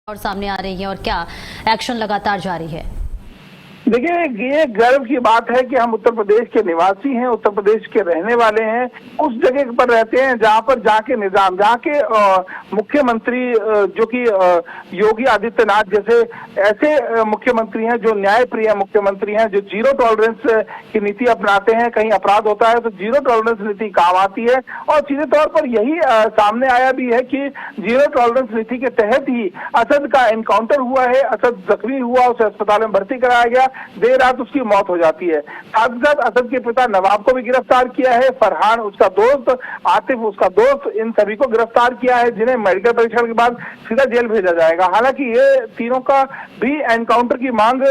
और सामने आ रही है और क्या एक्शन लगातार जारी है। देखिए, ये गर्व की बात है कि हम उत्तर प्रदेश के निवासी हैं, उत्तर प्रदेश के रहने वाले हैं, उस जगह पर रहते हैं जहां पर जाके निजाम, जहां के मुख्यमंत्री जो कि योगी आदित्यनाथ जैसे ऐसे मुख्यमंत्री हैं जो न्याय प्रिय मुख्यमंत्री हैं, जो जीरो टॉलरेंस की नीति अपनाते हैं। कहीं अपराध होता है तो जीरो टॉलरेंस नीति काम आती है और सीधे तौर पर यही सामने आया भी है कि जीरो टॉलरेंस नीति के तहत ही असद का एनकाउंटर हुआ है। असद जख्मी हुआ, उसे अस्पताल में भर्ती कराया गया, देर रात उसकी मौत हो जाती है। साथ ही साथ असद के पिता नवाब को भी गिरफ्तार किया है, फरहान उसका दोस्त, आतिफ उसका दोस्त, इन सभी को गिरफ्तार किया है, जिन्हें मेडिकल परीक्षण के बाद सीधा जेल भेजा जाएगा। हालांकि ये तीनों का भी एनकाउंटर की मांग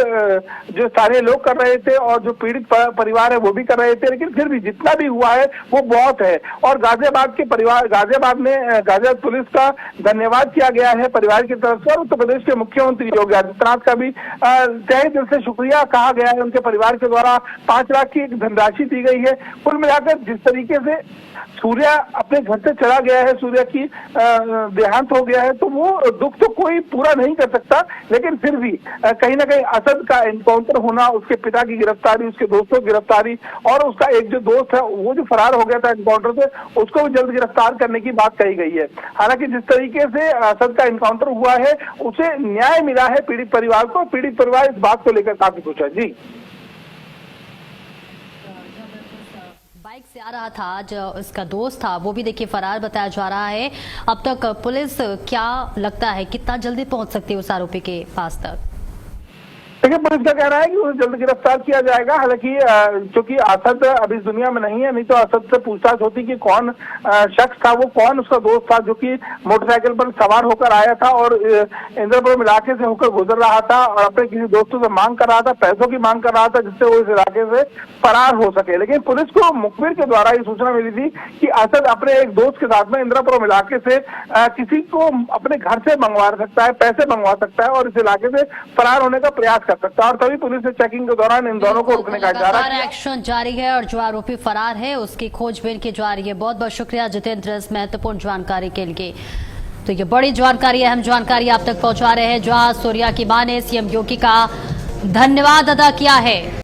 जो स्थानीय लोग कर रहे थे और जो पीड़ित परिवार है वो भी कर रहे थे, लेकिन फिर भी जितना भी हुआ है वो बहुत है। और गाजियाबाद के परिवार, गाजियाबाद पुलिस का धन्यवाद किया गया है परिवार की तरफ से, और उत्तर प्रदेश के मुख्यमंत्री योगी आदित्यनाथ का भी तहे दिल से शुक्रिया कहा गया है। उनके परिवार के द्वारा 5 लाख की एक धनराशि दी गई है। कुल मिलाकर जिस तरीके से सूर्या अपने घर से चला गया है, सूर्या की देहांत हो गया है, तो वो दुख तो कोई पूरा नहीं कर सकता, लेकिन फिर भी कहीं ना कहीं असद का एनकाउंटर होना, उसके पिता की गिरफ्तारी, उसके दोस्तों की गिरफ्तारी और उसका एक जो दोस्त है वो जो फरार हो गया था एनकाउंटर से, उसको भी जल्द गिरफ्तार करने की बात कही गई है। हालांकि जिस तरीके से असद का एनकाउंटर हुआ है उसे न्याय मिला है पीड़ित परिवार को। पीड़ित परिवार इस बात को लेकर काफी खुश है। जी, बाइक से आ रहा था, जो इसका दोस्त था वो भी देखिए फरार बताया जा रहा है। अब तक पुलिस क्या लगता है कितना जल्दी पहुंच सकती है उस आरोपी के पास तक? देखिए, पुलिस का कहना है कि उसे जल्द गिरफ्तार किया जाएगा। हालांकि चूंकि असद अब इस दुनिया में नहीं है, नहीं तो असद से पूछताछ होती कि कौन शख्स था, वो कौन उसका दोस्त था जो कि मोटरसाइकिल पर सवार होकर आया था और इंद्रपुरम इलाके से होकर गुजर रहा था और अपने किसी दोस्तों से मांग कर रहा था, पैसों की मांग कर रहा था जिससे वो इस इलाके से फरार हो सके। लेकिन पुलिस को मुखबिर के द्वारा ये सूचना मिली थी कि असद अपने एक दोस्त के साथ में इंद्रपुरम इलाके से किसी को अपने घर से मंगवा सकता है, पैसे मंगवा सकता है और इस इलाके से फरार होने का प्रयास कर सकता है। और तभी पुलिस से चेकिंग के दौरान इन दोनों को रुकने का इशारा किया। एक्शन जारी है और जो आरोपी फरार है उसकी खोजबीन की जा रही है। बहुत बहुत शुक्रिया जितेंद्र इस महत्वपूर्ण जानकारी के लिए। तो ये बड़ी जानकारी, अहम जानकारी आप तक पहुंचा रहे हैं, जहां सूर्या की मां ने सीएम योगी का धन्यवाद अदा किया है।